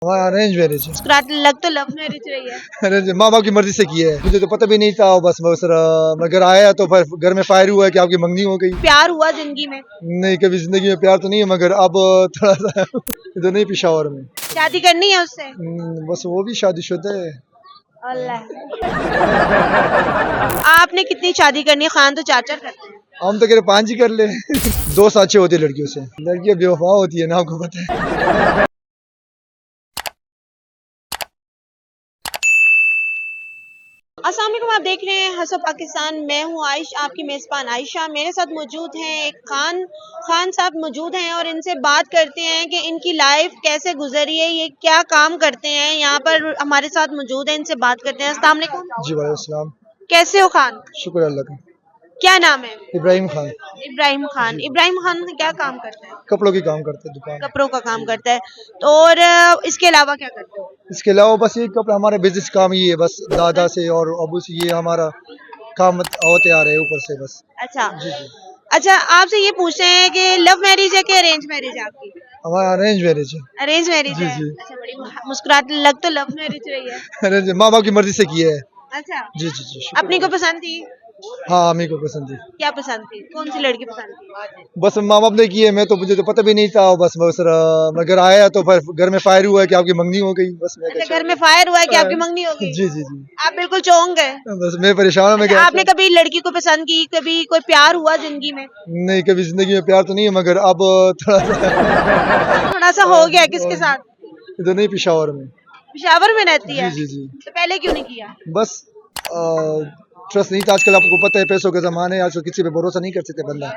हमारा arrange marriage है। मुस्कुराते लग तो लव मैरिज रही है। अरेंज माँ बाप की मर्जी से की है, मुझे तो पता भी नहीं था। बस मैं घर आया तो फिर घर में फायर हुआ कि आपकी मंगनी हो गई। प्यार हुआ जिंदगी में? नहीं, कभी जिंदगी में प्यार तो नहीं है, मगर अब थोड़ा सा इधर नहीं, पेशावर में। शादी करनी है उससे? बस वो भी शादीशुदा है। अल्लाह। आपने कितनी शादी करनी है? खान तो चार चार करते हैं। हम तो कह रहे 5 ही कर ले। दोस्त अच्छे होते हैं लड़कियों से, लड़कियां बेवफा होती है ना, आपको पता है। अस्सलाम वालेकुम, आप देख रहे हैं हंसो पाकिस्तान। मैं हूं आयशा, आपकी मेज़बान आयशा। मेरे साथ मौजूद हैं एक खान साहब मौजूद हैं और इनसे बात करते हैं कि इनकी लाइफ कैसे गुजरी है, ये क्या काम करते हैं। यहाँ पर हमारे साथ मौजूद हैं, इनसे बात करते हैं। अस्सलाम वालेकुम। जी वालेकुम सलाम। कैसे हो खान? शुक्र अल्लाह का। क्या नाम है? इब्राहिम खान। इब्राहिम खान। इब्राहिम खान क्या काम करता है? कपड़ों की काम करते हैं, दुकान। कपड़ों का काम करता है। तो और इसके अलावा क्या करते हो? इसके अलावा बस ये कपड़ा, हमारे बिजनेस काम ही है, बस दादा से और अबू से ये हमारा काम होते आ रहे हैं ऊपर से, बस। अच्छा। जी जी। अच्छा, आपसे ये पूछते हैं कि लव मैरिज है कि अरेंज मैरिज है आपकी? हमारा अरेंज मैरिज है। अरेंज मैरिज जी है। जी। अच्छा, बड़ी मुस्कुराते लग तो लव मैरिज रही है। अरेंज माँ बाप की मर्जी से की है। अच्छा। जी जी जी, शुक्र। अपनी को पसंद थी? हाँ, अम्मी को पसंद थी। क्या पसंद थी? कौन सी लड़की पसंद थी? बस माँ बाप ने की है, मुझे तो पता भी नहीं था। मैं घर आया तो फिर घर में फायर हुआ कि आपकी मंगनी हो गई। बस मैं अच्छा, घर में फायर हुआ है कि आपकी मंगनी हो गई? जी जी जी। आप बिल्कुल चौंक गए। बस मैं परेशान हूँ। मैं अच्छा, क्या आपने कभी लड़की को पसंद की, कभी कोई प्यार हुआ जिंदगी में? नहीं, कभी जिंदगी में प्यार तो नहीं है, मगर अब थोड़ा सा थोड़ा सा हो गया। किसके साथ? इधर नहीं, पेशावर में। पेशावर में रहती है? जी जी जी। तो पहले क्यों नहीं किया? बस ट्रस्ट नहीं था। आजकल आपको पता है, पैसों के ज़माने, आजकल किसी पे भरोसा नहीं कर सकते बंदा।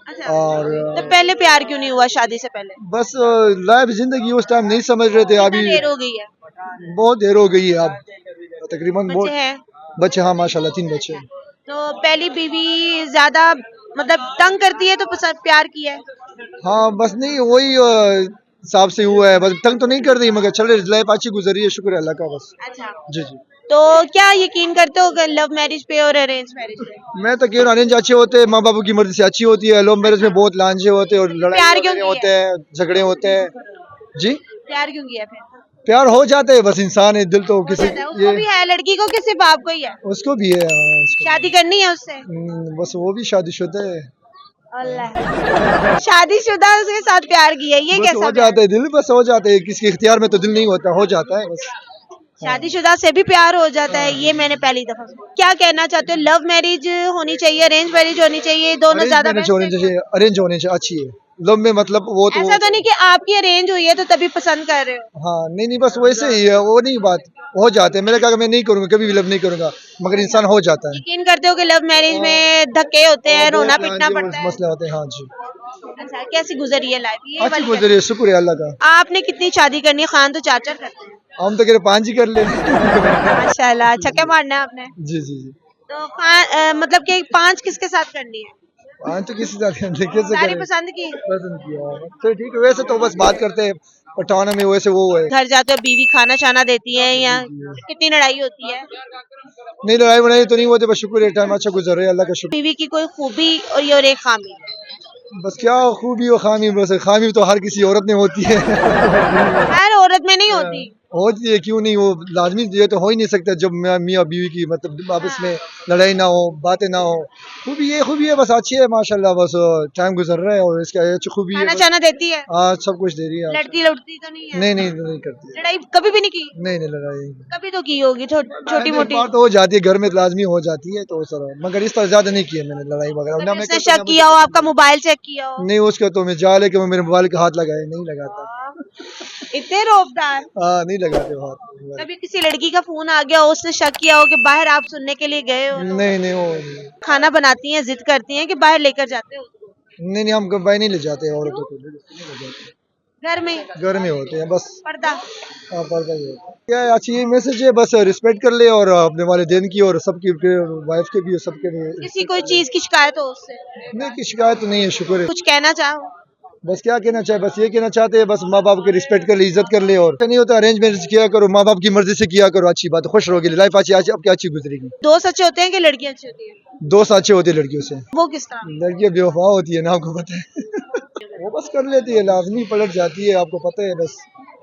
अच्छा। और तो पहले प्यार क्यों नहीं हुआ शादी से पहले? बस लाइफ जिंदगी उस टाइम नहीं समझ रहे थे। कितना अभी देर हो गई है? बहुत देर हो गई है अब, तकरीबन बच्चे बहुत। हैं? बच्चे, हाँ माशाल्लाह 3 बच्चे हैं। तो पहली बीवी ज्यादा मतलब तंग करती है तो पसंद प्यार किया है? हाँ बस नहीं, वही हिसाब से हुआ है। बस तंग तो नहीं कर रही, मगर चल रही, लाइफ अच्छी गुजरी है, शुक्र है अल्लाह का, बस। अच्छा। जी जी। तो क्या यकीन करते हो लव मैरिज पे और अरेंज मैरिज पे? मैं तो कह रहा हूँ, अरेंज अच्छे होते हैं, माँ बाप की मर्जी से अच्छी होती है। लव मैरिज में बहुत लांझे होते हैं और लड़ाई प्यार क्यों वगैरह किया? होते हैं, झगड़े होते हैं। जी। प्यार क्यों किया फिर? प्यार हो जाते हैं, बस इंसान है, दिल तो हो किसी जाता है। उसको ये भी है लड़की को कि सिर्फ आपको ही है? उसको भी है, हाँ, उसको भी। शादी करनी है उससे? बस वो भी शादीशुदा है। अल्लाह। शादीशुदा उसके साथ प्यार किया है, ये बस कैसा हो प्यार? जाता है दिल, बस हो जाता है, किसके इख्तियार में तो दिल नहीं होता, हो जाता है बस। शादीशुदा से भी प्यार हो जाता है, ये मैंने पहली दफा सुना। क्या कहना चाहते हो, लव मैरिज होनी चाहिए, अरेंज मैरिज होनी चाहिए, दोनों अरेंज ज्यादा मैरिज बेस्ट होनी है? चाहिए, अरेंज होनी चाहिए, अच्छी है। लव में मतलब वो तो ऐसा तो नहीं कि आपकी अरेंज हुई है तो तभी पसंद कर रहे हो? हाँ नहीं नहीं, बस वैसे ही है, वो नहीं बात। हो जाते हैं, मेरे कहा मैं नहीं करूंगा, कभी भी लव नहीं करूंगा, मगर इंसान हो जाता है। यकीन करते हो कि लव मैरिज में धक्के होते हैं, रोना बहुत पिटना जी, पड़ता है? मसले होते हैं, हाँ जी। अच्छा, कैसी गुजरी है लाइफ ये अच्छी वाली? गुजरी है, शुक्र है अल्लाह का। आपने कितनी शादी करनी है? खान तो चार चार करते हैं। हम तो कह रहे 5 ही कर ले। माशाल्लाह, अच्छा क्या मारना है आपने? जी जी जी। तो मतलब कि 5 किसके साथ करनी है? 5 तो किसी साथ कैसे सारी करें। पसंद की? पसंद किया, तो ठीक है, वैसे तो बस बात करते हैं पठाना में, वैसे वो है। घर जाते हो बीवी खाना शाना देती है या कितनी लड़ाई होती है? नहीं, लड़ाई वड़ाई तो नहीं होती, बस शुक्र है, टाइम अच्छा गुजर रहा है, अल्लाह का शुक्र। बीवी की कोई खूबी और एक खामी? बस क्या खूबी और खामी, बस खामी तो हर किसी औरत में होती है। हर औरत में नहीं होती। होती है, क्यों नहीं, वो लाजमी ये तो हो ही नहीं सकता जब मियाँ बीवी की मतलब आपस में लड़ाई ना हो, बातें ना हो। खूबी है, बस अच्छी है माशाल्लाह, बस टाइम गुजर रहा है और इसका अच्छी खूबी है खाना बस। शाना देती है? हाँ, सब कुछ दे रही है। लड़ती लड़ती तो नहीं है? नहीं नहीं नहीं करती है। लड़ाई कभी भी नहीं की? नहीं नहीं, लड़ाई कभी तो की होगी छोटी मोटी? बात तो हो जाती है, घर में लाजमी हो जाती है, तो सर मगर इस तरह ज्यादा नहीं किया मैंने लड़ाई वगैरह ना। कभी मैं उसने करता शक ना किया हो, आपका मोबाइल चेक किया हो? नहीं, उसका तो मैं जाल है कि मैं मेरे मोबाइल का हाथ लगाए, नहीं लगाता। इतने रोबदार। हाँ, नहीं लगाते हाथ। कभी किसी लड़की का फोन आ गया हो, उसने शक किया हो कि बाहर आप सुनने के लिए गए हो? नहीं नहीं, वो नहीं। खाना बनाती हैं, जिद करती हैं कि बाहर लेकर जाते हो उसको? नहीं नहीं, हम भाई नहीं ले जाते औरतों को, नहीं ले जाते। घर में घर में होते हैं बस। पर्दा? हाँ, पर्दा ही होता है। क्या है, अच्छी ये मैसेज है, बस रिस्पेक्ट कर ले, और अपने वालिदैन की और सबकी, वाइफ के भी और सबके भी। किसी कोई चीज की शिकायत हो उससे? नहीं, की शिकायत तो नहीं है, शुक्र है। कुछ कहना चाहो? बस क्या कहना चाहे, बस ये कहना चाहते हैं, बस माँ बाप की रिस्पेक्ट कर ले, इज्जत कर ले, और नहीं होता अरेंज मैरिज किया करो, माँ बाप की मर्जी से किया करो, अच्छी बात है, खुश रहोगी, लाइफ अच्छी आपकी अच्छी गुजरेगी। दोस्त अच्छे होते हैं कि लड़कियां अच्छी होती हैं? दोस्त अच्छे होते हैं लड़कियों से। वो किस तरह? लड़कियां बेवफा होती है ना, आपको पता है। वो बस कर लेती है, लाजमी पलट जाती है, आपको पता है, बस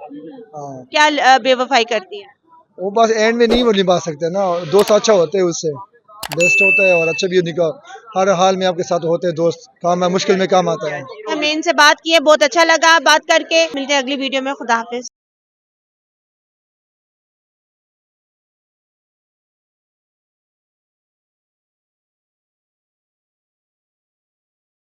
हाँ, क्या बेवफाई करती है? वो बस एंड में नहीं वो निभा सकते ना, दोस्त अच्छा होते हैं उससे बेस्ट होता है और अच्छा भी निका हर हाल में आपके साथ होते हैं दोस्त, काम में मुश्किल में काम आता है। हमें इनसे बात की है, बहुत अच्छा लगा बात करके। मिलते हैं अगली वीडियो में, खुदा हाफिज।